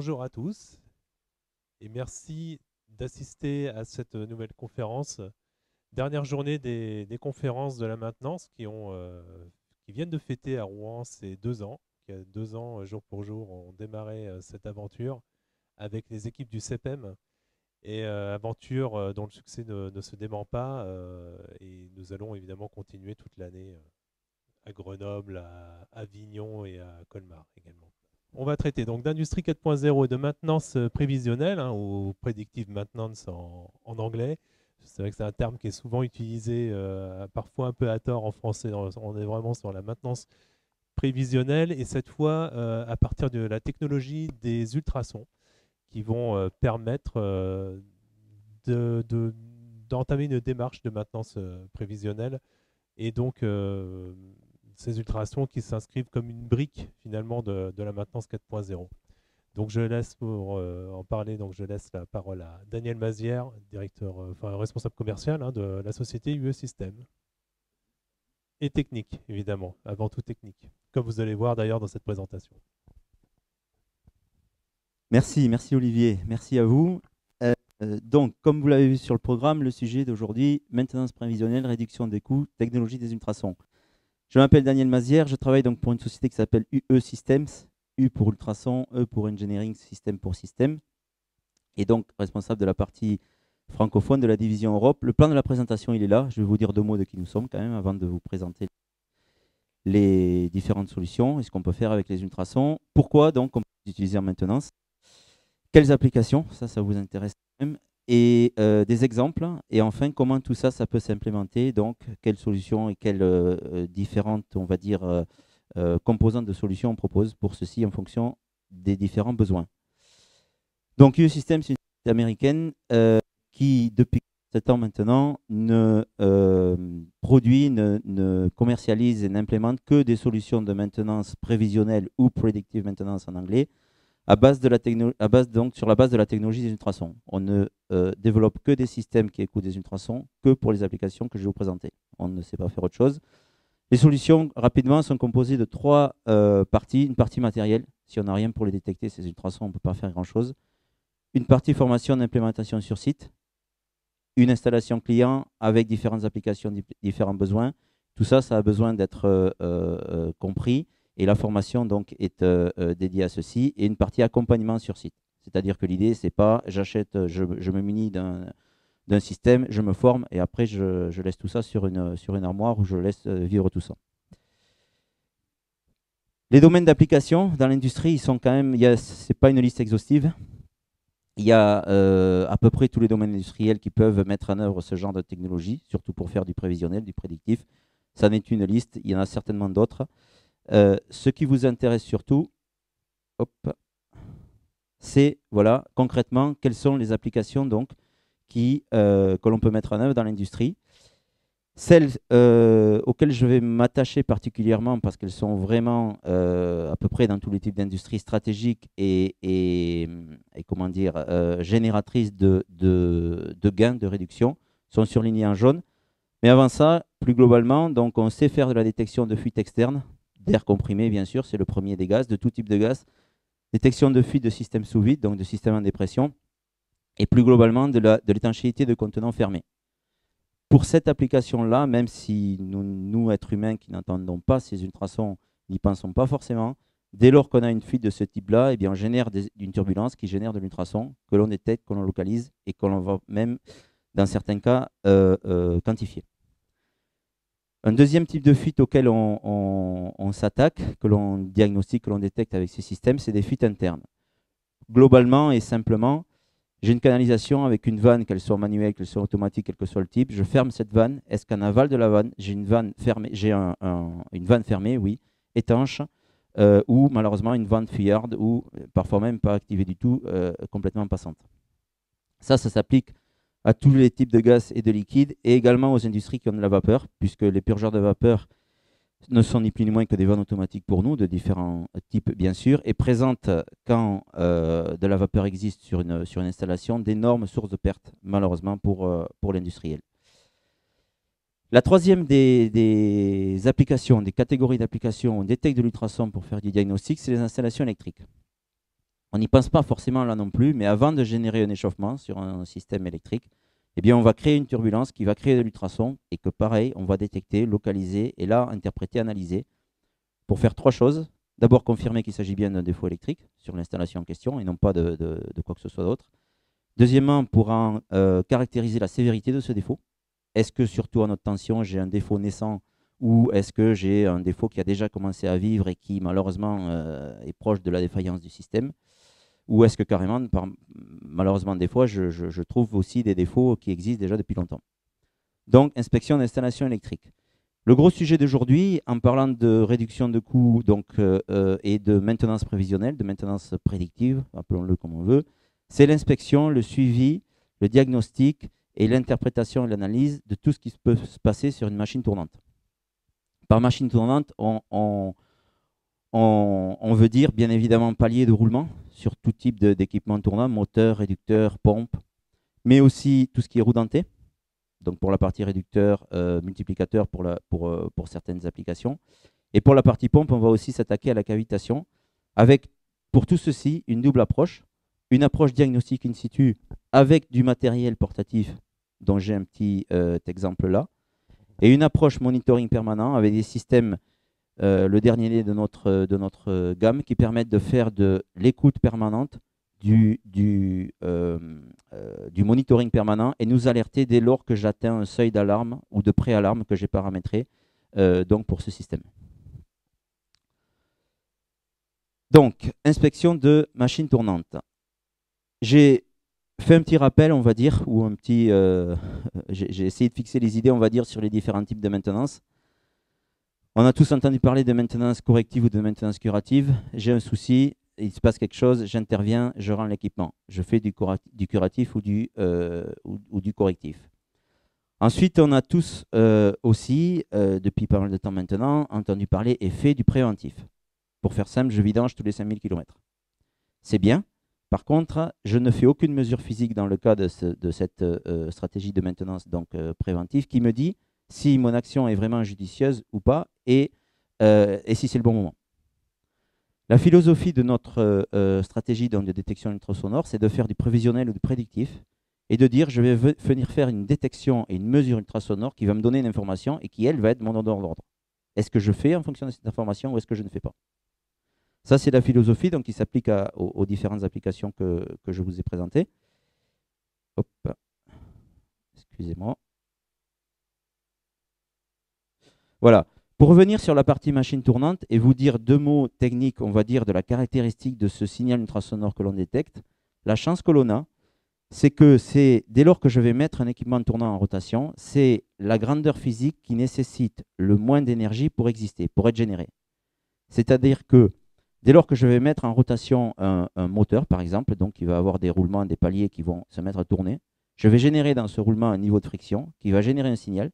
bonjour à tous et merci d'assister à cette nouvelle conférence. Dernière journée des conférences de la maintenance qui viennent de fêter à Rouen ces 2 ans. Il y a 2 ans, jour pour jour, on démarrait cette aventure avec les équipes du CEPEM et aventure dont le succès ne se dément pas et nous allons évidemment continuer toute l'année à Grenoble, à Avignon et à Colmar également. On va traiter donc d'industrie 4.0 et de maintenance prévisionnelle, ou predictive maintenance en anglais. C'est vrai que c'est un terme qui est souvent utilisé, parfois un peu à tort en français. On est vraiment sur la maintenance prévisionnelle et cette fois à partir de la technologie des ultrasons qui vont permettre d'entamer une démarche de maintenance prévisionnelle et donc ces ultrasons qui s'inscrivent comme une brique finalement de la maintenance 4.0. Donc je laisse pour en parler, donc je laisse la parole à Daniel Mazière, responsable commercial de la société UE System. Et technique, évidemment, avant tout technique, comme vous allez voir d'ailleurs dans cette présentation. Merci Olivier, merci à vous. Donc, comme vous l'avez vu sur le programme, le sujet d'aujourd'hui, maintenance prévisionnelle, réduction des coûts, technologie des ultrasons. Je m'appelle Daniel Mazière, je travaille donc pour une société qui s'appelle UE Systems, U pour ultrason, E pour engineering, système pour système, et donc responsable de la partie francophone de la division Europe. Le plan de la présentation, il est là. Je vais vous dire 2 mots de qui nous sommes quand même avant de vous présenter les différentes solutions et ce qu'on peut faire avec les ultrasons. Pourquoi donc on peut utiliser en maintenance? Quelles applications? Ça vous intéresse quand même. Et des exemples. Et enfin, comment tout ça, ça peut s'implémenter. Donc, quelles solutions et quelles différentes, on va dire, composantes de solutions on propose pour ceci en fonction des différents besoins. Donc, UE Systems, c'est une société américaine qui, depuis 7 ans maintenant, ne produit, ne commercialise et n'implémente que des solutions de maintenance prévisionnelle ou predictive maintenance en anglais, sur la base de la technologie des ultrasons. On ne développe que des systèmes qui écoutent des ultrasons que pour les applications que je vais vous présenter. On ne sait pas faire autre chose. Les solutions, rapidement, sont composées de 3 parties. Une partie matérielle. Si on n'a rien pour les détecter, ces ultrasons, on ne peut pas faire grand-chose. Une partie formation d'implémentation sur site. Une installation client avec différentes applications, différents besoins. Tout ça, ça a besoin d'être compris. Et la formation donc est dédiée à ceci. Et une partie accompagnement sur site. C'est-à-dire que l'idée, c'est pas j'achète, je me munis d'un système, je me forme et après je laisse tout ça sur une armoire où je laisse vivre tout ça. Les domaines d'application dans l'industrie, ils sont quand même, c'est pas une liste exhaustive. Il y a à peu près tous les domaines industriels qui peuvent mettre en œuvre ce genre de technologie, surtout pour faire du prévisionnel, du prédictif. Ça n'est une liste, il y en a certainement d'autres. Ce qui vous intéresse surtout, c'est voilà, concrètement quelles sont les applications donc, que l'on peut mettre en œuvre dans l'industrie. Celles auxquelles je vais m'attacher particulièrement parce qu'elles sont vraiment à peu près dans tous les types d'industries stratégiques et comment dire, génératrices de gains, de réduction, sont surlignées en jaune. Mais avant ça, plus globalement, donc on sait faire de la détection de fuite externe, d'air comprimé bien sûr, c'est le premier des gaz, de tout type de gaz, détection de fuite de systèmes sous vide, donc de systèmes en dépression, et plus globalement de l'étanchéité de contenants fermés. Pour cette application-là, même si nous, êtres humains qui n'entendons pas ces ultrasons, n'y pensons pas forcément, dès lors qu'on a une fuite de ce type-là, eh bien, on génère une turbulence qui génère de l'ultrason que l'on détecte, que l'on localise et que l'on va même, dans certains cas, quantifier. Un deuxième type de fuite auquel on s'attaque, que l'on diagnostique, que l'on détecte avec ces systèmes, c'est des fuites internes. Globalement et simplement, j'ai une canalisation avec une vanne, qu'elle soit manuelle, qu'elle soit automatique, quel que soit le type. Je ferme cette vanne. Est-ce qu'en aval de la vanne, j'ai une vanne fermée, une vanne fermée, oui, étanche, ou malheureusement une vanne fuyarde, ou parfois même pas activée du tout, complètement passante. Ça s'applique à tous les types de gaz et de liquides, et également aux industries qui ont de la vapeur, puisque les purgeurs de vapeur ne sont ni plus ni moins que des vannes automatiques pour nous, de différents types bien sûr, et présentent, quand de la vapeur existe sur une installation, d'énormes sources de pertes, malheureusement pour l'industriel. La troisième des applications, des catégories d'applications, on détecte de l'ultrason pour faire du diagnostic, c'est les installations électriques. On n'y pense pas forcément là non plus, mais avant de générer un échauffement sur un système électrique, eh bien, on va créer une turbulence qui va créer de l'ultrason et que pareil, on va détecter, localiser et là, interpréter, analyser pour faire trois choses. D'abord, confirmer qu'il s'agit bien d'un défaut électrique sur l'installation en question et non pas de quoi que ce soit d'autre. Deuxièmement, pour caractériser la sévérité de ce défaut. Est-ce que surtout en haute tension, j'ai un défaut naissant ou est-ce que j'ai un défaut qui a déjà commencé à vivre et qui malheureusement est proche de la défaillance du système? Ou est-ce que carrément, malheureusement des fois, je trouve aussi des défauts qui existent déjà depuis longtemps. Donc, inspection d'installation électrique. Le gros sujet d'aujourd'hui, en parlant de réduction de coûts et de maintenance prévisionnelle, de maintenance prédictive, appelons-le comme on veut, c'est l'inspection, le suivi, le diagnostic et l'interprétation et l'analyse de tout ce qui peut se passer sur une machine tournante. Par machine tournante, on veut dire bien évidemment palier de roulement sur tout type d'équipement tournant, moteur, réducteur, pompe, mais aussi tout ce qui est roue dentée. Donc pour la partie réducteur, multiplicateur pour certaines applications. Et pour la partie pompe, on va aussi s'attaquer à la cavitation avec, pour tout ceci, une double approche. Une approche diagnostique in situ avec du matériel portatif, dont j'ai un petit exemple là, et une approche monitoring permanent avec des systèmes, le dernier de notre gamme, qui permettent de faire de l'écoute permanente, du monitoring permanent et nous alerter dès lors que j'atteins un seuil d'alarme ou de préalarme que j'ai paramétré donc pour ce système. Donc, inspection de machines tournantes. J'ai fait un petit rappel, on va dire, ou un petit... j'ai essayé de fixer les idées, on va dire, sur les différents types de maintenance. On a tous entendu parler de maintenance corrective ou de maintenance curative. J'ai un souci, il se passe quelque chose, j'interviens, je rends l'équipement. Je fais du curatif ou du correctif. Ensuite, on a tous aussi, depuis pas mal de temps maintenant, entendu parler et fait du préventif. Pour faire simple, je vidange tous les 5000 km. C'est bien. Par contre, je ne fais aucune mesure physique dans le cas de cette stratégie de maintenance préventive qui me dit si mon action est vraiment judicieuse ou pas et si c'est le bon moment. La philosophie de notre stratégie de détection ultrasonore, c'est de faire du prévisionnel ou du prédictif et de dire je vais venir faire une détection et une mesure ultrasonore qui va me donner une information et qui, elle, va être mon ordre d'ordre. Est-ce que je fais en fonction de cette information ou est-ce que je ne fais pas? Ça, c'est la philosophie donc, qui s'applique aux différentes applications que je vous ai présentées. Hop. Excusez-moi. Voilà. Pour revenir sur la partie machine tournante et vous dire deux mots techniques, on va dire, de la caractéristique de ce signal ultrasonore que l'on détecte, la chance que l'on a, c'est que dès lors que je vais mettre un équipement tournant en rotation, c'est la grandeur physique qui nécessite le moins d'énergie pour exister, pour être générée. C'est-à-dire que dès lors que je vais mettre en rotation un moteur, par exemple, donc qui va avoir des roulements, des paliers qui vont se mettre à tourner, je vais générer dans ce roulement un niveau de friction qui va générer un signal.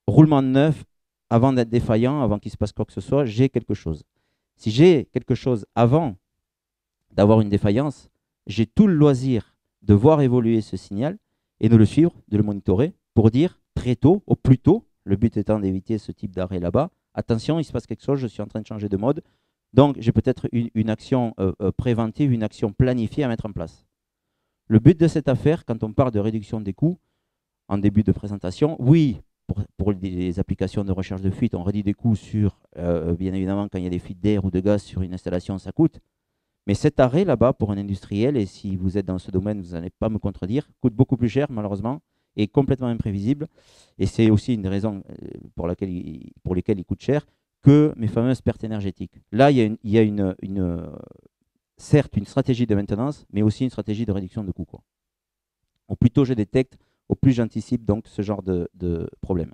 Roulement neuf, avant d'être défaillant, avant qu'il se passe quoi que ce soit, j'ai quelque chose. Si j'ai quelque chose avant d'avoir une défaillance, j'ai tout le loisir de voir évoluer ce signal et de le suivre, de le monitorer pour dire très tôt, au plus tôt, le but étant d'éviter ce type d'arrêt là-bas, attention, il se passe quelque chose, je suis en train de changer de mode. Donc, j'ai peut-être une action préventive, une action planifiée à mettre en place. Le but de cette affaire, quand on parle de réduction des coûts, en début de présentation, oui, pour les applications de recherche de fuite, on réduit des coûts sur, bien évidemment, quand il y a des fuites d'air ou de gaz sur une installation, ça coûte. Mais cet arrêt là-bas, pour un industriel, et si vous êtes dans ce domaine, vous n'allez pas me contredire, coûte beaucoup plus cher, malheureusement, et complètement imprévisible. Et c'est aussi une des raisons pour lesquelles il coûte cher, que mes fameuses pertes énergétiques. Là, il y a certes une stratégie de maintenance, mais aussi une stratégie de réduction de coûts. Au plus tôt je détecte, au plus j'anticipe donc ce genre de problème.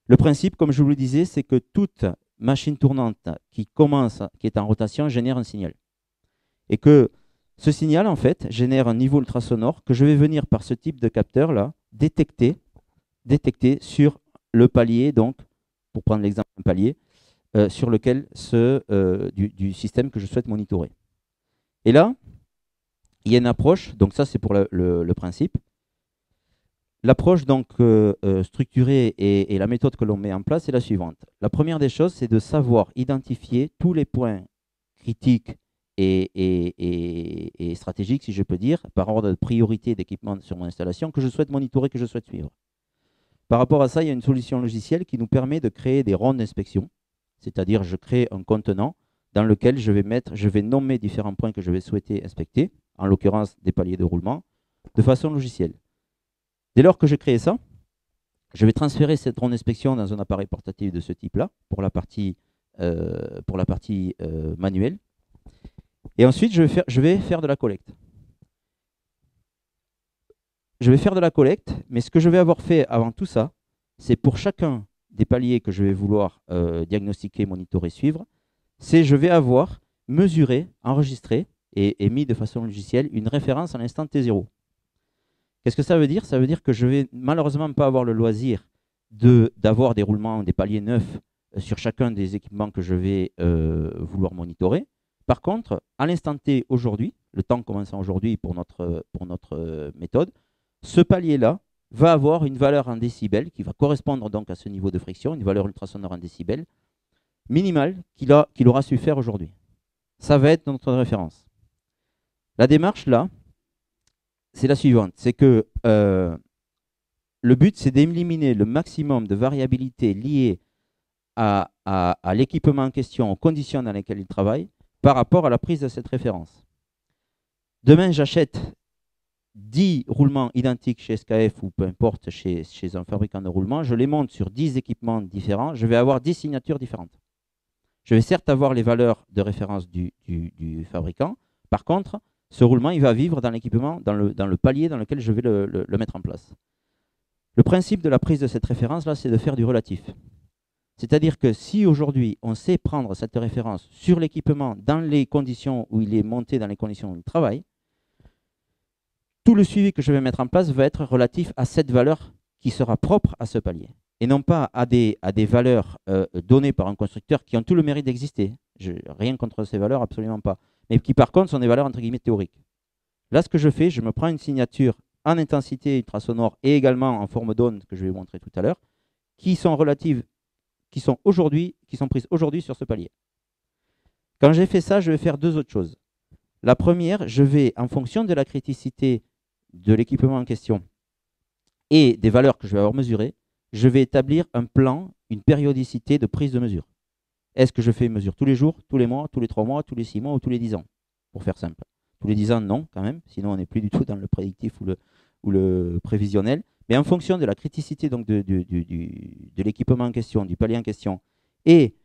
Le principe, comme je vous le disais, c'est que toute machine tournante qui est en rotation, génère un signal. Et que ce signal, en fait, génère un niveau ultrasonore que je vais venir, par ce type de capteur-là, détecter sur le palier, donc, pour prendre l'exemple d'un palier, sur lequel du système que je souhaite monitorer. Et là, il y a une approche, donc ça c'est pour le principe. L'approche donc structurée et la méthode que l'on met en place est la suivante. La première des choses, c'est de savoir identifier tous les points critiques et stratégique, si je peux dire, par ordre de priorité d'équipement sur mon installation, que je souhaite monitorer, que je souhaite suivre. Par rapport à ça, il y a une solution logicielle qui nous permet de créer des rondes d'inspection, c'est-à-dire je crée un contenant dans lequel je vais nommer différents points que je vais souhaiter inspecter, en l'occurrence des paliers de roulement, de façon logicielle. Dès lors que je crée ça, je vais transférer cette ronde d'inspection dans un appareil portatif de ce type-là, pour la partie manuelle. Et ensuite, je vais faire de la collecte. Je vais faire de la collecte, mais ce que je vais avoir fait avant tout ça, c'est pour chacun des paliers que je vais vouloir diagnostiquer, monitorer, suivre, c'est je vais avoir mesuré, enregistré et mis de façon logicielle une référence à l'instant T0. Qu'est-ce que ça veut dire? Ça veut dire que je vais malheureusement pas avoir le loisir d'avoir des roulements, des paliers neufs sur chacun des équipements que je vais vouloir monitorer. Par contre, à l'instant T aujourd'hui, le temps commençant aujourd'hui pour notre méthode, ce palier-là va avoir une valeur en décibels qui va correspondre donc à ce niveau de friction, une valeur ultrasonore en décibels minimale qu'il aura su faire aujourd'hui. Ça va être notre référence. La démarche là, c'est la suivante, c'est que le but c'est d'éliminer le maximum de variabilité liée à l'équipement en question, aux conditions dans lesquelles il travaille, par rapport à la prise de cette référence. Demain, j'achète 10 roulements identiques chez SKF ou peu importe chez un fabricant de roulements, je les monte sur 10 équipements différents, je vais avoir 10 signatures différentes. Je vais certes avoir les valeurs de référence du fabricant, par contre, ce roulement, il va vivre dans l'équipement, dans le palier dans lequel je vais le mettre en place. Le principe de la prise de cette référence-là, c'est de faire du relatif. C'est-à-dire que si aujourd'hui, on sait prendre cette référence sur l'équipement dans les conditions où il est monté, dans les conditions où il travaille, tout le suivi que je vais mettre en place va être relatif à cette valeur qui sera propre à ce palier. Et non pas à des valeurs données par un constructeur qui ont tout le mérite d'exister. Rien contre ces valeurs, absolument pas. Mais qui par contre sont des valeurs entre guillemets théoriques. Là, ce que je fais, je me prends une signature en intensité ultrasonore et également en forme d'onde que je vais vous montrer tout à l'heure, qui sont relatives, qui sont prises aujourd'hui sur ce palier. Quand j'ai fait ça, je vais faire deux autres choses. La première, je vais, en fonction de la criticité de l'équipement en question et des valeurs que je vais avoir mesurées, je vais établir un plan, une périodicité de prise de mesure. Est-ce que je fais une mesure tous les jours, tous les mois, tous les 3 mois, tous les 6 mois ou tous les 10 ans? Pour faire simple. Tous les 10 ans, non, quand même. Sinon, on n'est plus du tout dans le prédictif ou le prévisionnel. Mais en fonction de la criticité donc, de l'équipement en question, du palier en question, et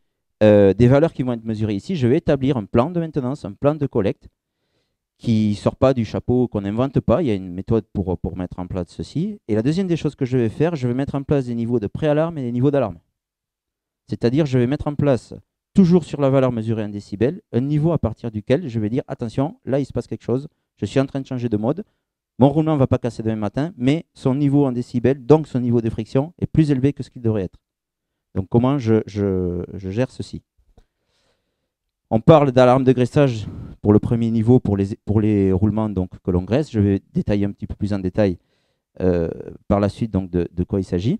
des valeurs qui vont être mesurées ici, je vais établir un plan de maintenance, un plan de collecte, qui ne sort pas du chapeau, qu'on n'invente pas. Il y a une méthode pour mettre en place ceci. Et la deuxième des choses que je vais faire, je vais mettre en place des niveaux de préalarme et des niveaux d'alarme. C'est-à-dire, je vais mettre en place, toujours sur la valeur mesurée en décibels, un niveau à partir duquel je vais dire, attention, là, il se passe quelque chose, je suis en train de changer de mode, mon roulement ne va pas casser demain matin, mais son niveau en décibels, donc son niveau de friction, est plus élevé que ce qu'il devrait être. Donc, comment je gère ceci? On parle d'alarme de graissage pour le premier niveau, pour les roulements donc, que l'on graisse. Je vais détailler un petit peu plus en détail par la suite donc, de quoi il s'agit.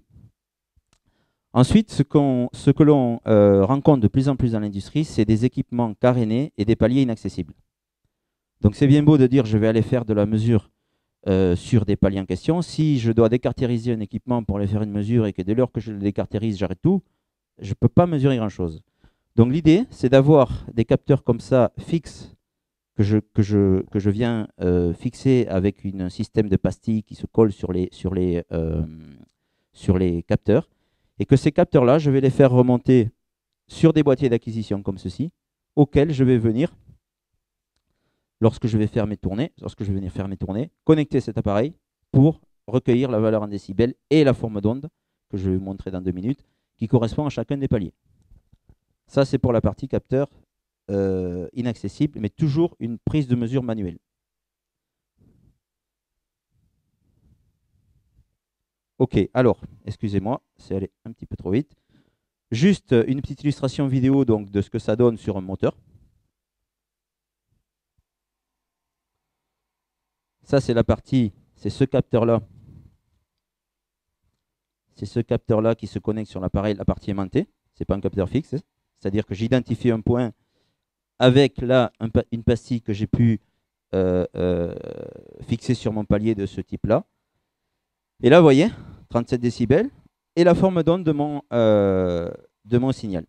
Ensuite, ce que l'on rencontre de plus en plus dans l'industrie, c'est des équipements carénés et des paliers inaccessibles. Donc c'est bien beau de dire je vais aller faire de la mesure sur des paliers en question. Si je dois décaractériser un équipement pour aller faire une mesure et que dès lors que je le décaractérise, j'arrête tout, je ne peux pas mesurer grand-chose. Donc l'idée, c'est d'avoir des capteurs comme ça fixes que je viens fixer avec un système de pastilles qui se colle sur les capteurs. Et que ces capteurs-là, je vais les faire remonter sur des boîtiers d'acquisition comme ceci, auxquels je vais venir, lorsque je vais venir faire mes tournées, connecter cet appareil pour recueillir la valeur en décibels et la forme d'onde, que je vais vous montrer dans 2 minutes, qui correspond à chacun des paliers. Ça, c'est pour la partie capteur inaccessible, mais toujours une prise de mesure manuelle. Ok, alors, excusez-moi, c'est allé un petit peu trop vite. Juste une petite illustration vidéo donc, de ce que ça donne sur un moteur. Ça, c'est la partie, c'est ce capteur-là. C'est ce capteur-là qui se connecte sur l'appareil, la partie aimantée. Ce n'est pas un capteur fixe, c'est-à-dire que j'identifie un point avec là une pastille que j'ai pu fixer sur mon palier de ce type-là. Et là, vous voyez, 37 décibels et la forme d'onde de mon signal.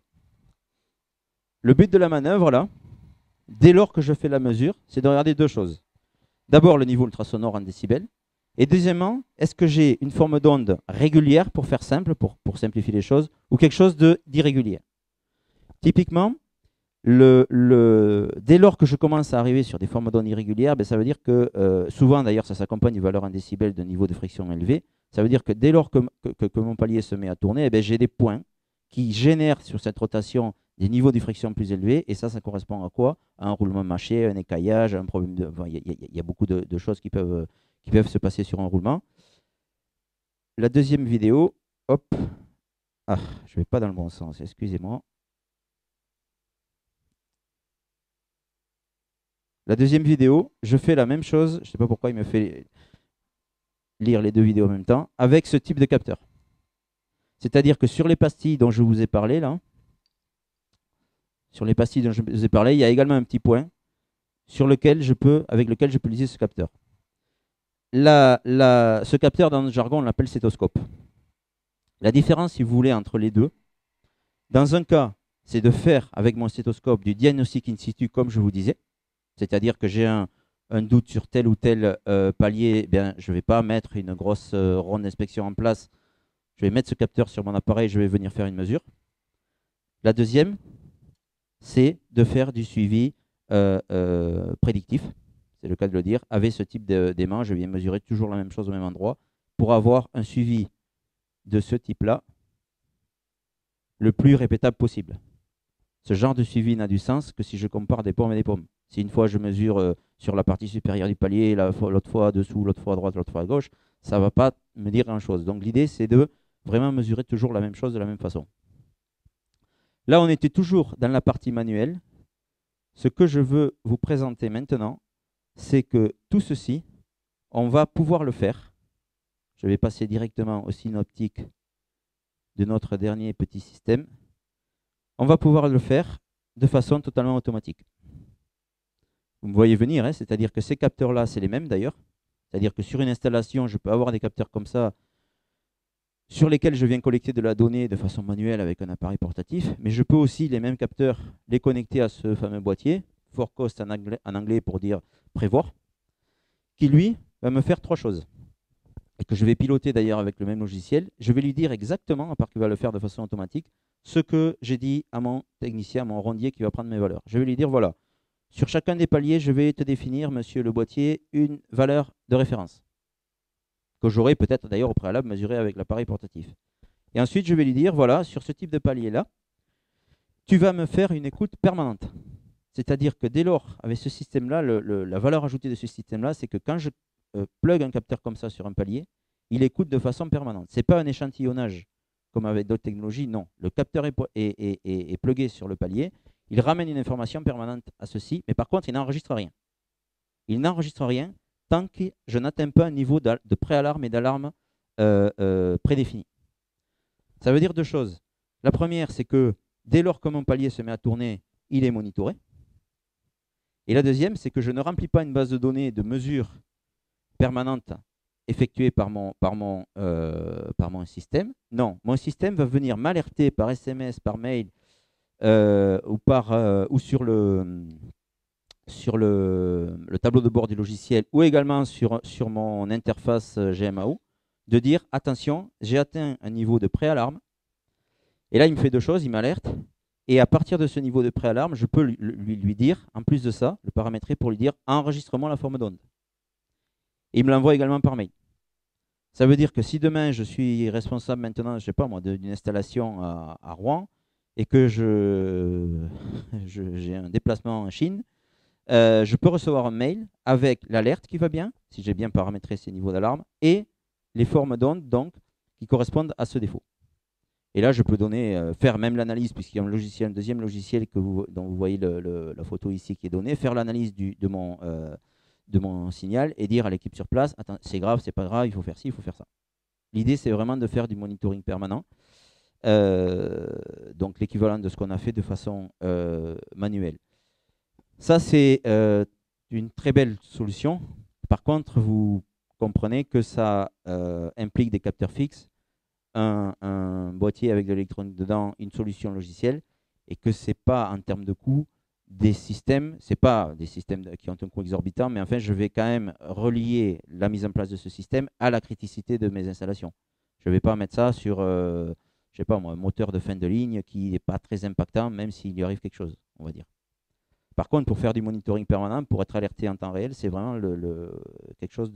Le but de la manœuvre, là, dès lors que je fais la mesure, c'est de regarder deux choses. D'abord, le niveau ultrasonore en décibels. Et deuxièmement, est-ce que j'ai une forme d'onde régulière, pour faire simple, pour simplifier les choses, ou quelque chose d'irrégulier. Typiquement, dès lors que je commence à arriver sur des formes d'onde irrégulières, ben, ça veut dire que, souvent d'ailleurs, ça s'accompagne d'une valeur en décibels de niveau de friction élevé. Ça veut dire que dès lors que mon palier se met à tourner, eh ben, j'ai des points qui génèrent sur cette rotation des niveaux de friction plus élevés. Et ça correspond à quoi? À un roulement mâché, un écaillage, un problème de. Il y a beaucoup de choses qui peuvent se passer sur un roulement. La deuxième vidéo, hop. Ah, je ne vais pas dans le bon sens, excusez-moi. La deuxième vidéo, je fais la même chose. Je ne sais pas pourquoi il me fait lire les deux vidéos en même temps, avec ce type de capteur. C'est-à-dire que sur les pastilles dont je vous ai parlé, là, sur les pastilles dont je vous ai parlé, il y a également un petit point avec lequel je peux utiliser ce capteur. Ce capteur, dans le jargon, on l'appelle stéthoscope. La différence, si vous voulez, entre les deux, dans un cas, c'est de faire avec mon stéthoscope du diagnostic in situ, comme je vous disais. C'est-à-dire que j'ai un doute sur tel ou tel palier, eh bien, je ne vais pas mettre une grosse ronde d'inspection en place. Je vais mettre ce capteur sur mon appareil, je vais venir faire une mesure. La deuxième, c'est de faire du suivi prédictif, c'est le cas de le dire. Avec ce type d'aimant, je viens mesurer toujours la même chose au même endroit pour avoir un suivi de ce type-là le plus répétable possible. Ce genre de suivi n'a du sens que si je compare des pommes et des pommes. Si une fois je mesure sur la partie supérieure du palier, l'autre fois dessous, l'autre fois à droite, l'autre fois à gauche, ça ne va pas me dire grand-chose. Donc l'idée, c'est de vraiment mesurer toujours la même chose de la même façon. Là, on était toujours dans la partie manuelle. Ce que je veux vous présenter maintenant, c'est que tout ceci, on va pouvoir le faire. Je vais passer directement au synoptique de notre dernier petit système. On va pouvoir le faire de façon totalement automatique. Vous me voyez venir, hein, c'est-à-dire que ces capteurs-là, c'est les mêmes d'ailleurs. C'est-à-dire que sur une installation, je peux avoir des capteurs comme ça, sur lesquels je viens collecter de la donnée de façon manuelle avec un appareil portatif, mais je peux aussi, les mêmes capteurs, les connecter à ce fameux boîtier, forecast en anglais pour dire prévoir, qui lui va me faire trois choses. Et que je vais piloter d'ailleurs avec le même logiciel. Je vais lui dire exactement, à part qu'il va le faire de façon automatique, ce que j'ai dit à mon technicien, à mon rondier qui va prendre mes valeurs. Je vais lui dire, voilà, sur chacun des paliers, je vais te définir, monsieur le boîtier, une valeur de référence que j'aurai peut-être d'ailleurs au préalable mesuré avec l'appareil portatif. Et ensuite, je vais lui dire, voilà, sur ce type de palier-là, tu vas me faire une écoute permanente. C'est-à-dire que dès lors, avec ce système-là, la valeur ajoutée de ce système-là, c'est que quand je plug un capteur comme ça sur un palier, il écoute de façon permanente. Ce n'est pas un échantillonnage comme avec d'autres technologies, non. Le capteur est plugué sur le palier, il ramène une information permanente à ceci, mais par contre, il n'enregistre rien. Il n'enregistre rien tant que je n'atteins pas un niveau de préalarme et d'alarme prédéfini. Ça veut dire deux choses. La première, c'est que dès lors que mon palier se met à tourner, il est monitoré. Et la deuxième, c'est que je ne remplis pas une base de données de mesures permanentes effectuées par mon système. Non, mon système va venir m'alerter par SMS, par mail ou sur le tableau de bord du logiciel ou également sur mon interface GMAO, de dire attention, j'ai atteint un niveau de préalarme. Et là, il me fait deux choses, il m'alerte. Et à partir de ce niveau de préalarme, je peux lui dire, en plus de ça, le paramétrer pour lui dire enregistrement la forme d'onde. Et il me l'envoie également par mail. Ça veut dire que si demain, je suis responsable maintenant, je ne sais pas moi, d'une installation à Rouen et que j'ai un déplacement en Chine, je peux recevoir un mail avec l'alerte qui va bien, si j'ai bien paramétré ces niveaux d'alarme, et les formes d'onde donc qui correspondent à ce défaut. Et là, je peux faire même l'analyse, puisqu'il y a un deuxième logiciel dont vous voyez la photo ici qui est donnée, faire l'analyse de mon signal et dire à l'équipe sur place, attends, c'est grave, c'est pas grave, il faut faire ci, il faut faire ça. L'idée, c'est vraiment de faire du monitoring permanent, donc l'équivalent de ce qu'on a fait de façon manuelle. Ça, c'est une très belle solution. Par contre, vous comprenez que ça implique des capteurs fixes, un boîtier avec de l'électronique dedans, une solution logicielle, et que ce n'est pas en termes de coût des systèmes, ce n'est pas des systèmes qui ont un coût exorbitant, mais enfin, je vais quand même relier la mise en place de ce système à la criticité de mes installations. Je ne vais pas mettre ça sur, je sais pas moi, un moteur de fin de ligne qui n'est pas très impactant, même s'il lui arrive quelque chose, on va dire. Par contre, pour faire du monitoring permanent, pour être alerté en temps réel, c'est vraiment quelque chose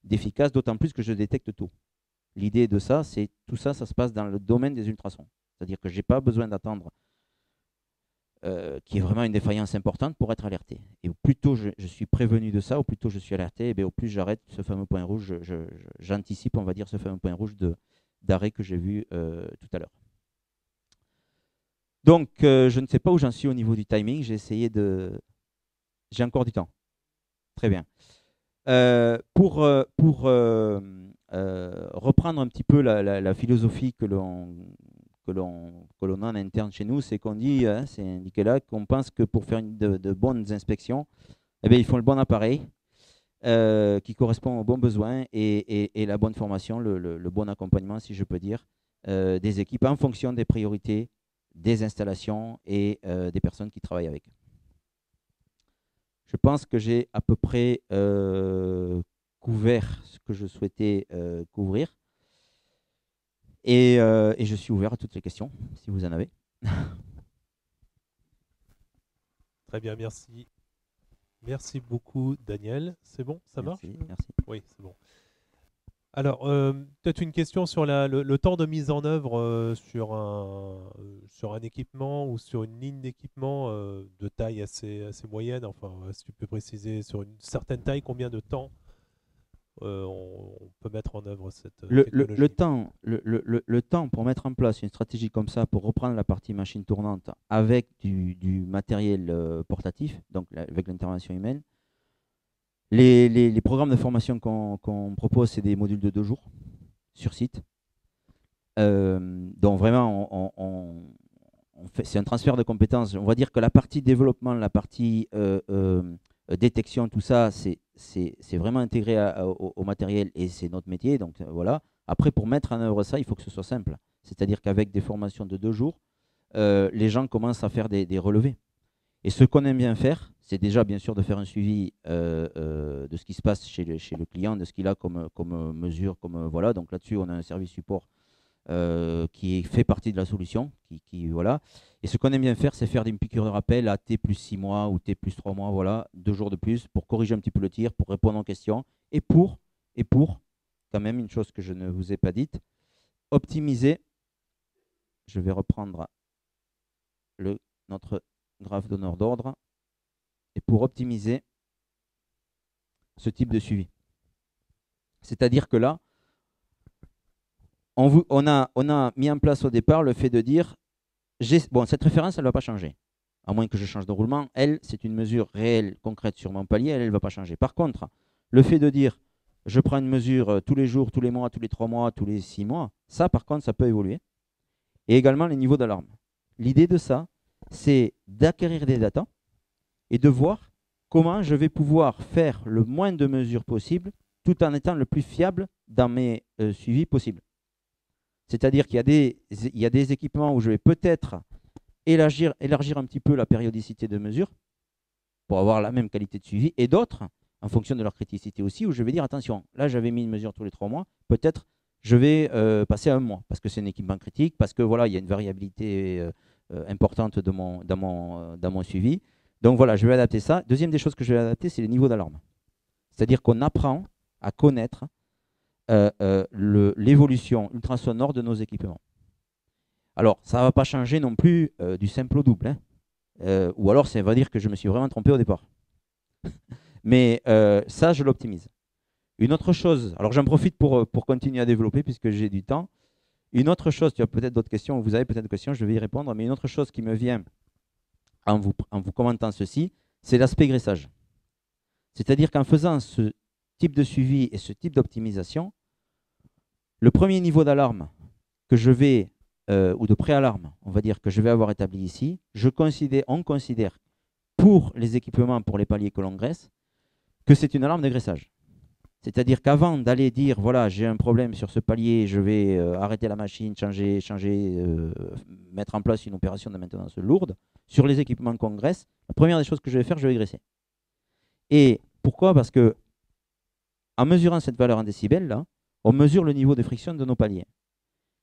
d'efficace, d'autant plus que je détecte tout. L'idée de ça, c'est tout ça, ça se passe dans le domaine des ultrasons. C'est-à-dire que je n'ai pas besoin d'attendre qu'il y ait vraiment une défaillance importante pour être alerté. Et au plus tôt je suis prévenu de ça, au plus tôt je suis alerté, et bien au plus j'arrête ce fameux point rouge, j'anticipe, on va dire, ce fameux point rouge d'arrêt que j'ai vu tout à l'heure. Donc, je ne sais pas où j'en suis au niveau du timing. J'ai essayé de... J'ai encore du temps. Très bien. Pour reprendre un petit peu la philosophie que l'on a en interne chez nous, c'est qu'on dit, hein, c'est indiqué là, qu'on pense que pour faire de bonnes inspections, eh bien, il faut le bon appareil qui correspond aux bons besoins et la bonne formation, le bon accompagnement, si je peux dire, des équipes en fonction des priorités, des installations et des personnes qui travaillent avec. Je pense que j'ai à peu près couvert ce que je souhaitais couvrir. Et je suis ouvert à toutes les questions, si vous en avez. Très bien, merci. Merci beaucoup, Daniel. C'est bon, ça marche? Merci. Oui, c'est bon. Alors, peut-être une question sur le temps de mise en œuvre sur un équipement ou sur une ligne d'équipement de taille assez moyenne. Enfin, si tu peux préciser sur une certaine taille, combien de temps on peut mettre en œuvre cette technologie. Le temps pour mettre en place une stratégie comme ça, pour reprendre la partie machine tournante avec du matériel portatif, donc avec l'intervention humaine, les programmes de formation qu'on propose, c'est des modules de 2 jours sur site. Donc vraiment, c'est un transfert de compétences. On va dire que la partie développement, la partie détection, tout ça, c'est vraiment intégré au matériel et c'est notre métier. Donc voilà. Après, pour mettre en œuvre ça, il faut que ce soit simple. C'est-à-dire qu'avec des formations de 2 jours, les gens commencent à faire des relevés. Et ce qu'on aime bien faire, c'est déjà bien sûr de faire un suivi de ce qui se passe chez le client, de ce qu'il a comme mesure, voilà. Donc là-dessus, on a un service support qui fait partie de la solution, voilà. Et ce qu'on aime bien faire, c'est faire des piqûres de rappel à T plus 6 mois ou T plus 3 mois, voilà, 2 jours de plus pour corriger un petit peu le tir, pour répondre aux questions et pour quand même une chose que je ne vous ai pas dite, optimiser. Je vais reprendre notre graphe donneur d'ordre et pour optimiser ce type de suivi. C'est-à-dire que là, on a mis en place au départ le fait de dire bon, cette référence, elle ne va pas changer. À moins que je change de roulement, elle, c'est une mesure réelle, concrète sur mon palier, elle ne va pas changer. Par contre, le fait de dire je prends une mesure tous les jours, tous les mois, tous les 3 mois, tous les 6 mois, ça, par contre, ça peut évoluer. Et également les niveaux d'alarme. L'idée de ça, c'est d'acquérir des datas et de voir comment je vais pouvoir faire le moins de mesures possible tout en étant le plus fiable dans mes suivis possibles. C'est-à-dire qu'il y a des équipements où je vais peut-être élargir un petit peu la périodicité de mesure pour avoir la même qualité de suivi, et d'autres, en fonction de leur criticité aussi, où je vais dire attention, là j'avais mis une mesure tous les 3 mois, peut-être je vais passer à 1 mois, parce que c'est un équipement critique, parce que voilà, il y a une variabilité importante dans mon suivi. Donc voilà, je vais adapter ça. Deuxième des choses que je vais adapter, c'est les niveaux d'alarme. C'est-à-dire qu'on apprend à connaître l'évolution ultrasonore de nos équipements. Alors, ça ne va pas changer non plus du simple au double. Hein. Ou alors, ça va dire que je me suis vraiment trompé au départ. Mais ça, je l'optimise. Une autre chose, alors j'en profite pour continuer à développer puisque j'ai du temps. Une autre chose, tu as peut-être d'autres questions, vous avez peut-être des questions, je vais y répondre, mais une autre chose qui me vient en vous commentant ceci, c'est l'aspect graissage. C'est-à-dire qu'en faisant ce type de suivi et ce type d'optimisation, le premier niveau d'alarme que je vais, ou de préalarme, on va dire, que je vais avoir établi ici, on considère pour les équipements, pour les paliers que l'on graisse, que c'est une alarme de graissage. C'est-à-dire qu'avant d'aller dire, voilà, j'ai un problème sur ce palier, je vais arrêter la machine, changer, mettre en place une opération de maintenance lourde, sur les équipements qu'on graisse, la première des choses que je vais faire, je vais graisser. Et pourquoi? Parce que en mesurant cette valeur en décibels, là, on mesure le niveau de friction de nos paliers.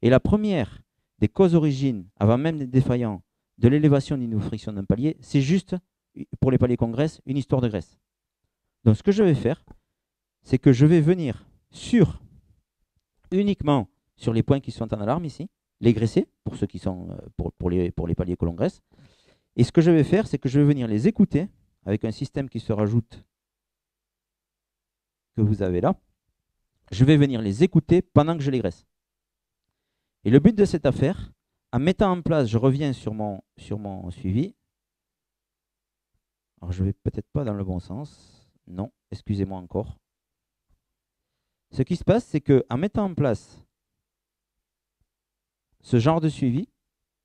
Et la première des causes origines, avant même des défaillants, de l'élévation du niveau de friction d'un palier, c'est juste, pour les paliers qu'on graisse, une histoire de graisse. Donc ce que je vais faire, c'est que je vais venir uniquement sur les points qui sont en alarme ici, les graisser, pour ceux qui sont pour les paliers que l'on graisse. Et ce que je vais faire, c'est que je vais venir les écouter avec un système qui se rajoute, que vous avez là. Je vais venir les écouter pendant que je les graisse. Et le but de cette affaire, en mettant en place, je reviens sur mon suivi. Alors je ne vais peut-être pas dans le bon sens. Non, excusez-moi encore. Ce qui se passe, c'est qu'en mettant en place ce genre de suivi,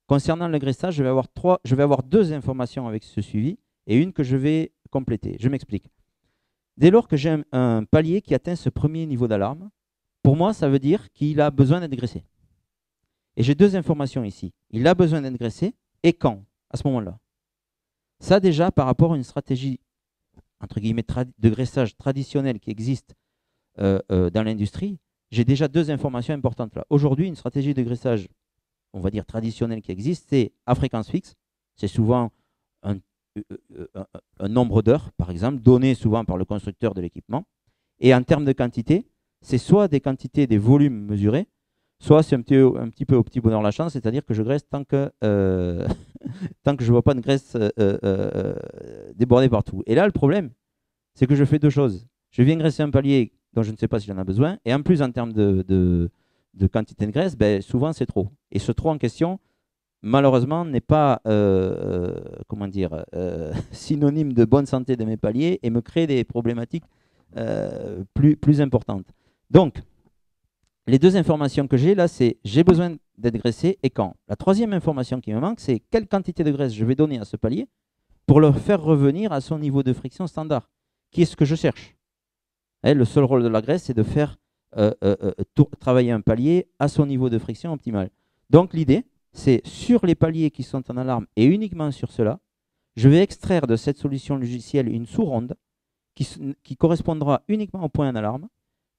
concernant le graissage, je vais avoir deux informations avec ce suivi et une que je vais compléter. Je m'explique. Dès lors que j'ai un palier qui atteint ce premier niveau d'alarme, pour moi, ça veut dire qu'il a besoin d'être graissé. Et j'ai deux informations ici. Il a besoin d'être graissé et quand, à ce moment-là. Ça déjà, par rapport à une stratégie, entre guillemets, de graissage traditionnelle qui existe dans l'industrie, j'ai déjà deux informations importantes là. Aujourd'hui, une stratégie de graissage, on va dire traditionnelle qui existe, c'est à fréquence fixe. C'est souvent un nombre d'heures, par exemple, donné souvent par le constructeur de l'équipement. Et en termes de quantité, c'est soit des quantités, des volumes mesurés, soit c'est un petit peu au petit bonheur la chance, c'est-à-dire que je graisse tant que je ne vois pas de graisse déborder partout. Et là, le problème, c'est que je fais deux choses. Je viens graisser un palier dont je ne sais pas si j'en ai besoin, et en plus, en termes de quantité de graisse, ben, souvent c'est trop. Et ce trop en question, malheureusement, n'est pas synonyme de bonne santé de mes paliers et me crée des problématiques plus importantes. Donc, les deux informations que j'ai là, c'est j'ai besoin d'être graissé et quand. La troisième information qui me manque, c'est quelle quantité de graisse je vais donner à ce palier pour le faire revenir à son niveau de friction standard. Qui est-ce que je cherche? Le seul rôle de la graisse, c'est de faire travailler un palier à son niveau de friction optimal. Donc l'idée, c'est sur les paliers qui sont en alarme et uniquement sur cela, je vais extraire de cette solution logicielle une sous-ronde qui correspondra uniquement au point en alarme,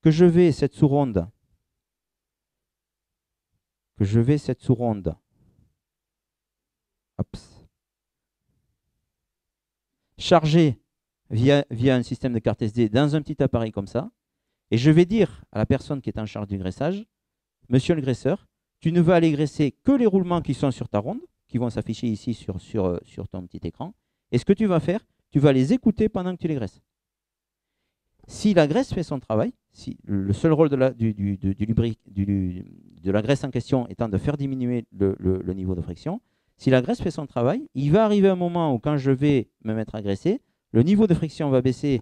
que je vais cette sous-ronde charger via un système de carte SD dans un petit appareil comme ça, et je vais dire à la personne qui est en charge du graissage, monsieur le graisseur, tu ne vas aller graisser que les roulements qui sont sur ta ronde, qui vont s'afficher ici sur ton petit écran, et ce que tu vas faire, tu vas les écouter pendant que tu les graisses. Si la graisse fait son travail, si le seul rôle de la graisse en question étant de faire diminuer le niveau de friction, si la graisse fait son travail, il va arriver un moment où quand je vais me mettre à graisser, le niveau de friction va baisser,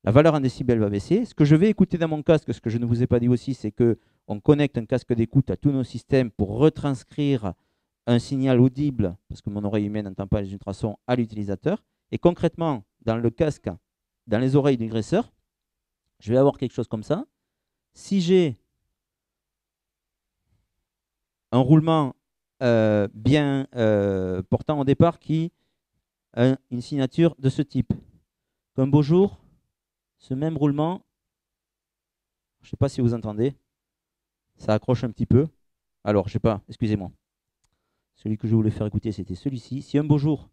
la valeur en décibels va baisser. Ce que je vais écouter dans mon casque, ce que je ne vous ai pas dit aussi, c'est qu'on connecte un casque d'écoute à tous nos systèmes pour retranscrire un signal audible, parce que mon oreille humaine n'entend pas les ultrasons, à l'utilisateur. Et concrètement, dans le casque, dans les oreilles du graisseur, je vais avoir quelque chose comme ça. Si j'ai un roulement bien portant au départ qui a une signature de ce type, qu'un beau jour, ce même roulement, je ne sais pas si vous entendez, ça accroche un petit peu. Alors, je ne sais pas, excusez-moi. Celui que je voulais faire écouter, c'était celui-ci. Si un beau jour,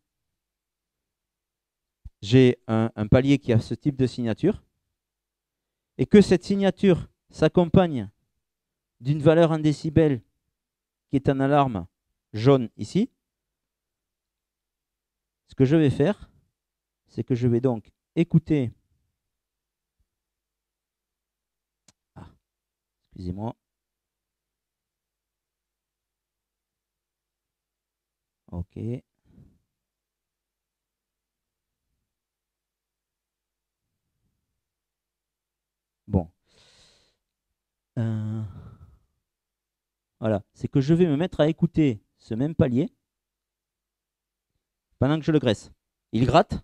j'ai un palier qui a ce type de signature, et que cette signature s'accompagne d'une valeur en décibels qui est en alarme jaune ici, ce que je vais faire, c'est que je vais donc écouter. Excusez-moi. OK. Bon. Voilà. C'est que je vais me mettre à écouter ce même palier pendant que je le graisse. Il gratte.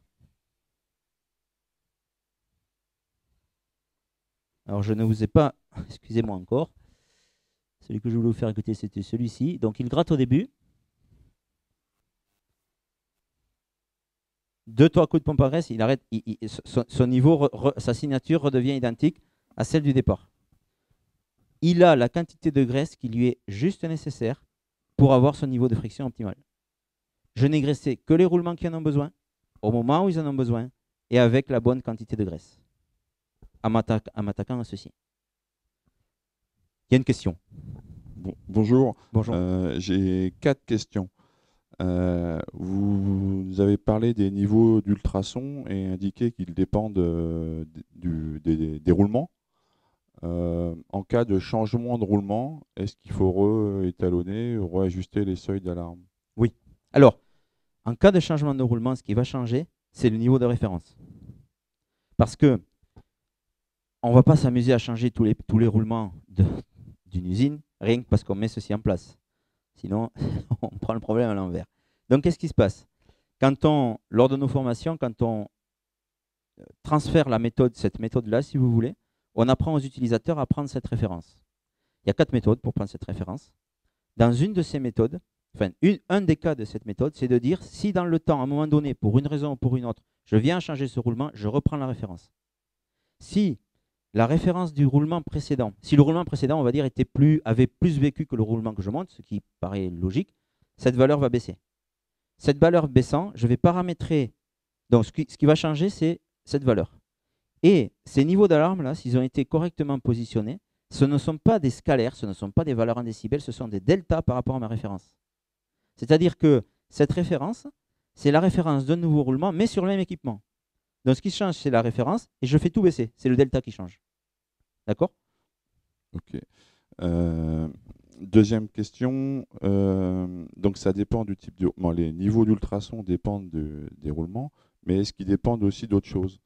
Alors, je ne vous ai pas... Excusez-moi encore. Celui que je voulais vous faire écouter, c'était celui-ci. Donc, il gratte au début. 2-3 coups de pompe à graisse, il arrête. Son niveau, sa signature redevient identique à celle du départ. Il a la quantité de graisse qui lui est juste nécessaire pour avoir son niveau de friction optimal. Je n'ai graissé que les roulements qui en ont besoin, au moment où ils en ont besoin, et avec la bonne quantité de graisse, en m'attaquant à ceci. Il y a une question. Bonjour. Bonjour. J'ai 4 questions. Vous avez parlé des niveaux d'ultrasons et indiqué qu'ils dépendent des roulements. En cas de changement de roulement, est-ce qu'il faut réétalonner ou réajuster les seuils d'alarme? Oui. Alors, en cas de changement de roulement, ce qui va changer, c'est le niveau de référence. Parce que on ne va pas s'amuser à changer tous les roulements d'une usine, rien que parce qu'on met ceci en place. Sinon, on prend le problème à l'envers. Donc, qu'est-ce qui se passe? Lors de nos formations, quand on transfère la méthode, cette méthode-là, si vous voulez, on apprend aux utilisateurs à prendre cette référence. Il y a 4 méthodes pour prendre cette référence. Dans une de ces méthodes, un des cas de cette méthode, c'est de dire si dans le temps, à un moment donné, pour une raison ou pour une autre, je viens changer ce roulement, je reprends la référence. Si la référence du roulement précédent, si le roulement précédent, on va dire, avait plus vécu que le roulement que je monte, ce qui paraît logique, cette valeur va baisser. Cette valeur baissant, je vais paramétrer. Donc, ce qui va changer, c'est cette valeur. Et ces niveaux d'alarme-là, s'ils ont été correctement positionnés, ce ne sont pas des scalaires, ce ne sont pas des valeurs en décibels, ce sont des deltas par rapport à ma référence. C'est-à-dire que cette référence, c'est la référence d'un nouveau roulement, mais sur le même équipement. Donc, ce qui change, c'est la référence, et je fais tout baisser. C'est le delta qui change. D'accord? Ok. Deuxième question. Donc, ça dépend du type de... Bon, les niveaux d'ultrasons dépendent des roulements, mais est-ce qu'ils dépendent aussi d'autres choses?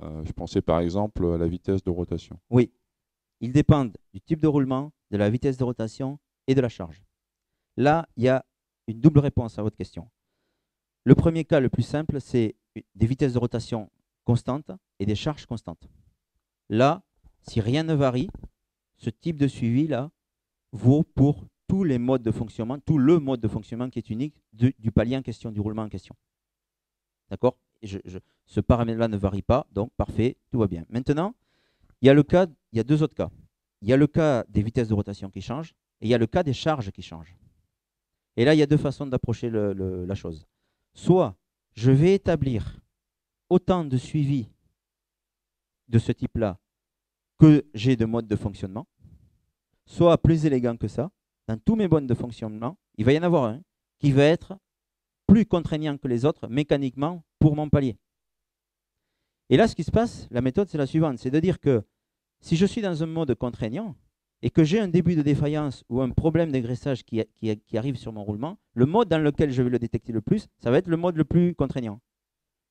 Je pensais par exemple à la vitesse de rotation. Oui. Ils dépendent du type de roulement, de la vitesse de rotation et de la charge. Là, il y a une double réponse à votre question. Le premier cas, le plus simple, c'est des vitesses de rotation constantes et des charges constantes. Là, si rien ne varie, ce type de suivi-là vaut pour tous les modes de fonctionnement, tout le mode de fonctionnement qui est unique du palier en question, du roulement en question. D'accord? Ce paramètre-là ne varie pas, donc parfait, tout va bien. Maintenant, il y a 2 autres cas. Il y a le cas des vitesses de rotation qui changent et il y a le cas des charges qui changent. Et là, il y a 2 façons d'approcher la chose. Soit je vais établir autant de suivi de ce type-là que j'ai de modes de fonctionnement, soit plus élégant que ça, dans tous mes modes de fonctionnement, il va y en avoir un qui va être plus contraignant que les autres mécaniquement pour mon palier. Et là, ce qui se passe, la méthode, c'est la suivante, c'est de dire que si je suis dans un mode contraignant et que j'ai un début de défaillance ou un problème dégraissage qui arrive sur mon roulement, le mode dans lequel je vais le détecter le plus, ça va être le mode le plus contraignant.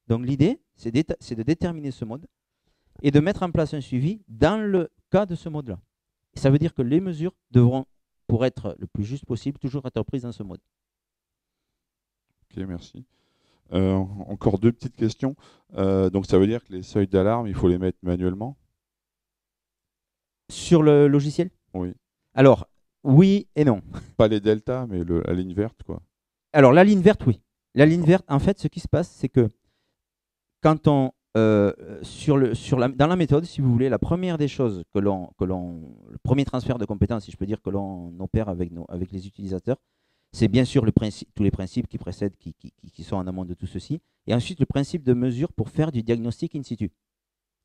Donc l'idée, c'est de déterminer ce mode et de mettre en place un suivi dans le cas de ce mode-là. Ça veut dire que les mesures devront, pour être le plus juste possible, toujours être prises dans ce mode. Ok, merci. Encore 2 petites questions. Donc ça veut dire que les seuils d'alarme, il faut les mettre manuellement? Sur le logiciel? Oui. Alors, oui et non. Pas les deltas, mais la ligne verte, quoi. Alors, la ligne verte, oui. La ligne verte, en fait, ce qui se passe, c'est que quand on... dans la méthode, si vous voulez, la première des choses le premier transfert de compétences, si je peux dire, que l'on opère avec les utilisateurs, c'est bien sûr tous les principes qui précèdent, qui sont en amont de tout ceci, et ensuite le principe de mesure pour faire du diagnostic in situ.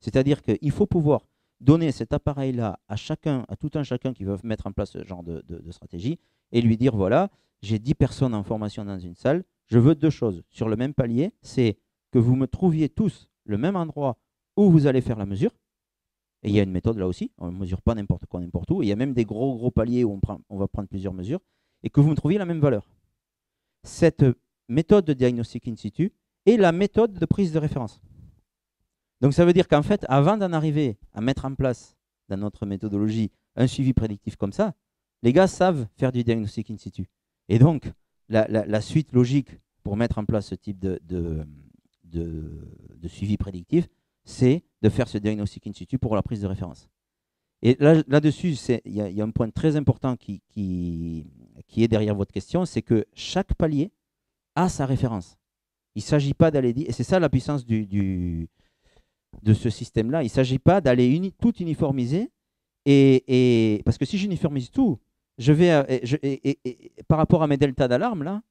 C'est-à-dire qu'il faut pouvoir donner cet appareil-là à tout un chacun qui veut mettre en place ce genre de stratégie, et lui dire, voilà, j'ai 10 personnes en formation dans une salle, je veux 2 choses. Sur le même palier, c'est que vous me trouviez tous le même endroit où vous allez faire la mesure. Et il y a une méthode là aussi, on ne mesure pas n'importe quoi, n'importe où. Il y a même des gros paliers où on va prendre plusieurs mesures et que vous me trouviez la même valeur. Cette méthode de diagnostic in situ est la méthode de prise de référence. Donc ça veut dire qu'en fait, avant d'en arriver à mettre en place dans notre méthodologie un suivi prédictif comme ça, les gars savent faire du diagnostic in situ. Et donc, la suite logique pour mettre en place ce type de de suivi prédictif, c'est de faire ce diagnostic in situ pour la prise de référence. Et là-dessus, il y a un point très important qui est derrière votre question, c'est que chaque palier a sa référence. Il ne s'agit pas d'aller dire, et c'est ça la puissance de ce système-là, il ne s'agit pas d'aller tout uniformiser, et parce que si j'uniformise tout, je vais, par rapport à mes deltas d'alarme, là,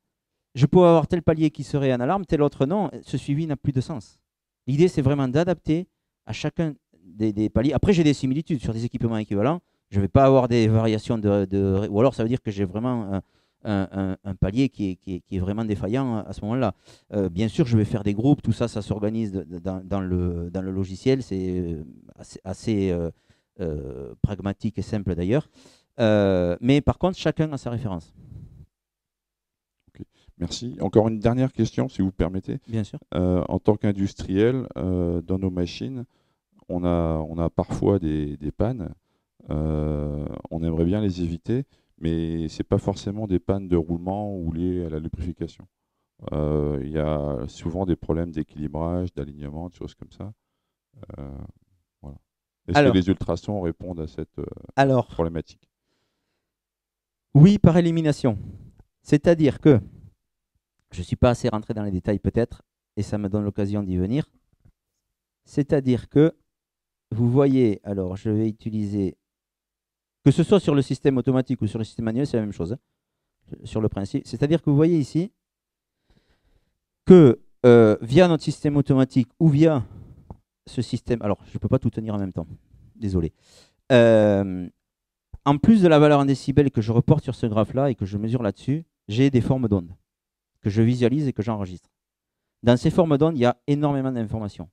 je peux avoir tel palier qui serait en alarme, tel autre non, ce suivi n'a plus de sens. L'idée, c'est vraiment d'adapter à chacun des paliers. Après, j'ai des similitudes sur des équipements équivalents, je ne vais pas avoir des variations ou alors ça veut dire que j'ai vraiment un palier qui est vraiment défaillant à ce moment-là. Bien sûr, je vais faire des groupes, tout ça, ça s'organise dans le logiciel, c'est assez pragmatique et simple d'ailleurs. Mais par contre, chacun a sa référence. Okay. Merci. Encore une dernière question, si vous permettez. Bien sûr. En tant qu'industriel, dans nos machines, on a parfois des pannes. On aimerait bien les éviter, mais ce n'est pas forcément des pannes de roulement ou liées à la lubrification. Il y a souvent des problèmes d'équilibrage, d'alignement, de choses comme ça. Voilà. Est-ce que les ultrasons répondent à cette problématique? Oui, par élimination. C'est-à-dire que, je ne suis pas assez rentré dans les détails peut-être, et ça me donne l'occasion d'y venir. C'est-à-dire que, vous voyez, alors je vais utiliser, que ce soit sur le système automatique ou sur le système manuel, c'est la même chose, hein, sur le principe. C'est-à-dire que vous voyez ici que via notre système automatique ou via ce système, alors je ne peux pas tout tenir en même temps, désolé. En plus de la valeur en décibels que je reporte sur ce graphe-là et que je mesure là-dessus, j'ai des formes d'ondes que je visualise et que j'enregistre. Dans ces formes d'ondes, il y a énormément d'informations.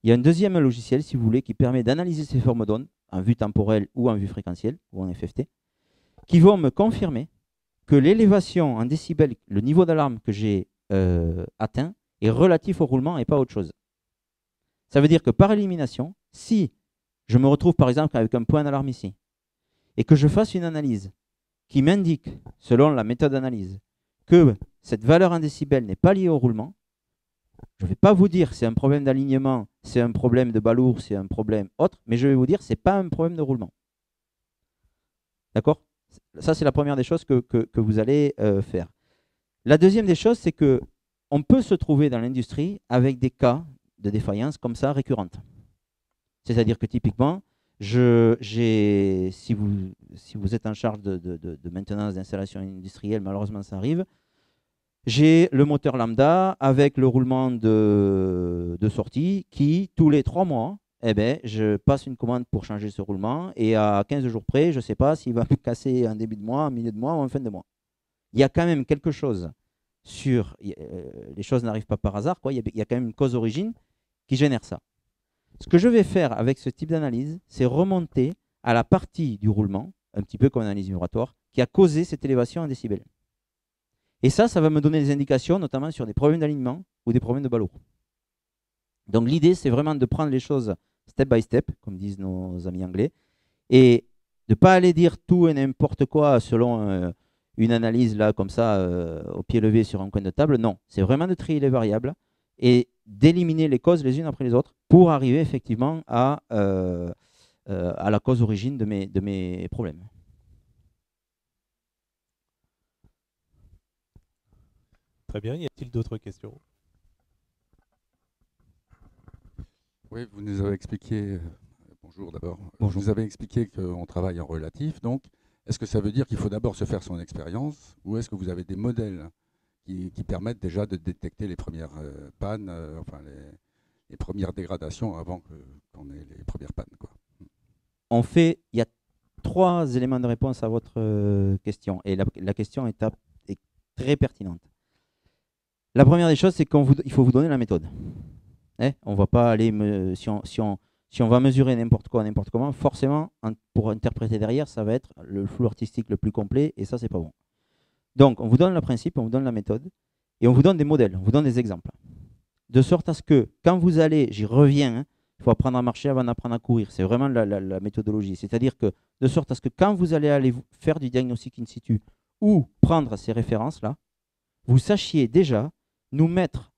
Il y a un deuxième logiciel, si vous voulez, qui permet d'analyser ces formes d'ondes en vue temporelle ou en vue fréquentielle ou en FFT, qui vont me confirmer que l'élévation en décibels, le niveau d'alarme que j'ai atteint, est relatif au roulement et pas autre chose. Ça veut dire que par élimination, si je me retrouve par exemple avec un point d'alarme ici, et que je fasse une analyse qui m'indique, selon la méthode d'analyse, que cette valeur en décibels n'est pas liée au roulement, je ne vais pas vous dire c'est un problème d'alignement, c'est un problème de balourd, c'est un problème autre, mais je vais vous dire c'est pas un problème de roulement. D'accord? Ça, c'est la première des choses que vous allez faire. La deuxième des choses, c'est qu'on peut se trouver dans l'industrie avec des cas de défaillance comme ça récurrentes. C'est-à-dire que typiquement, si vous êtes en charge de maintenance d'installation industrielle, malheureusement ça arrive, j'ai le moteur lambda avec le roulement de sortie qui, tous les 3 mois, je passe une commande pour changer ce roulement et à 15 jours près, je ne sais pas s'il va me casser en début de mois, en milieu de mois ou en fin de mois. Il y a quand même quelque chose sur... les choses n'arrivent pas par hasard, quoi. Il y a quand même une cause origine qui génère ça. Ce que je vais faire avec ce type d'analyse, c'est remonter à la partie du roulement, un petit peu comme une analyse vibratoire, qui a causé cette élévation en décibels. Et ça va me donner des indications, notamment sur des problèmes d'alignement ou des problèmes de balourd. Donc l'idée, c'est vraiment de prendre les choses step by step, comme disent nos amis anglais, et de ne pas aller dire tout et n'importe quoi selon une analyse là, comme ça, au pied levé sur un coin de table. Non, c'est vraiment de trier les variables et d'éliminer les causes les unes après les autres pour arriver effectivement à la cause origine de mes problèmes. Très bien. Y a-t-il d'autres questions? Oui, vous nous avez expliqué, bonjour d'abord, Bonjour. vous nous avez expliqué qu'on travaille en relatif, donc est-ce que ça veut dire qu'il faut d'abord se faire son expérience ou est-ce que vous avez des modèles qui permettent déjà de détecter les premières pannes, enfin les premières dégradations avant qu'on ait les premières pannes, quoi? Il y a 3 éléments de réponse à votre question et la question est très pertinente. La première des choses, c'est qu'il faut vous donner la méthode. On ne va pas aller, si on va mesurer n'importe quoi, n'importe comment, forcément, pour interpréter derrière, ça va être le flou artistique le plus complet, et ça, c'est pas bon. Donc, on vous donne le principe, on vous donne la méthode, et on vous donne des modèles, on vous donne des exemples. De sorte à ce que, quand vous allez, j'y reviens, il faut apprendre à marcher avant d'apprendre à courir, c'est vraiment la méthodologie. C'est-à-dire que, de sorte à ce que quand vous allez aller faire du diagnostic in situ, ou prendre ces références-là, vous sachiez déjà nous mettre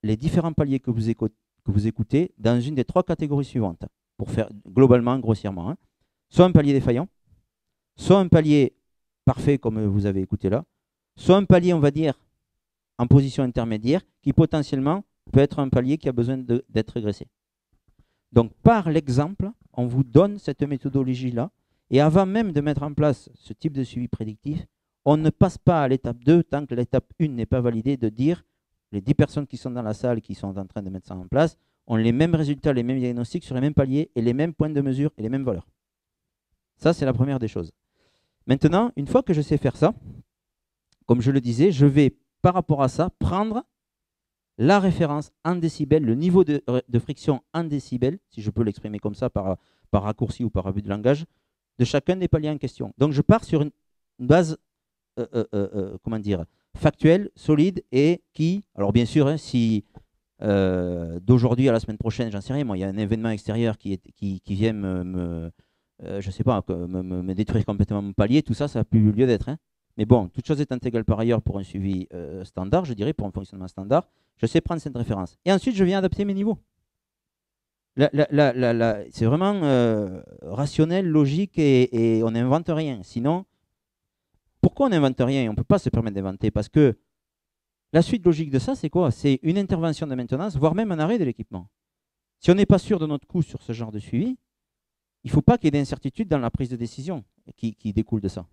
les différents paliers que vous écoutez dans une des 3 catégories suivantes, pour faire globalement, grossièrement. Hein. Soit un palier défaillant, soit un palier parfait, comme vous avez écouté là, soit un palier, on va dire, en position intermédiaire, qui potentiellement peut être un palier qui a besoin d'être régressé. Donc, par l'exemple, on vous donne cette méthodologie-là, et avant même de mettre en place ce type de suivi prédictif, on ne passe pas à l'étape 2 tant que l'étape 1 n'est pas validée, de dire les 10 personnes qui sont dans la salle, qui sont en train de mettre ça en place, ont les mêmes résultats, les mêmes diagnostics sur les mêmes paliers et les mêmes points de mesure et les mêmes valeurs. Ça, c'est la première des choses. Maintenant, une fois que je sais faire ça, comme je le disais, je vais, par rapport à ça, prendre la référence en décibels, le niveau de friction en décibels, si je peux l'exprimer comme ça, par raccourci ou par abus de langage, de chacun des paliers en question. Donc, je pars sur une base comment dire, factuelle, solide, et qui, alors bien sûr, hein, si d'aujourd'hui à la semaine prochaine, j'en sais rien, moi, il y a un événement extérieur qui vient je sais pas, me détruire complètement mon palier, tout ça, ça n'a plus lieu d'être. Hein. Mais bon, toute chose étant égale par ailleurs pour un suivi standard, je dirais, pour un fonctionnement standard, je sais prendre cette référence. Et ensuite, je viens adapter mes niveaux. C'est vraiment rationnel, logique, et on n'invente rien. Sinon, pourquoi on n'invente rien? On ne peut pas se permettre d'inventer, parce que la suite logique de ça, c'est quoi? C'est une intervention de maintenance, voire même un arrêt de l'équipement. Si on n'est pas sûr de notre coût sur ce genre de suivi, il ne faut pas qu'il y ait d'incertitude dans la prise de décision qui découle de ça.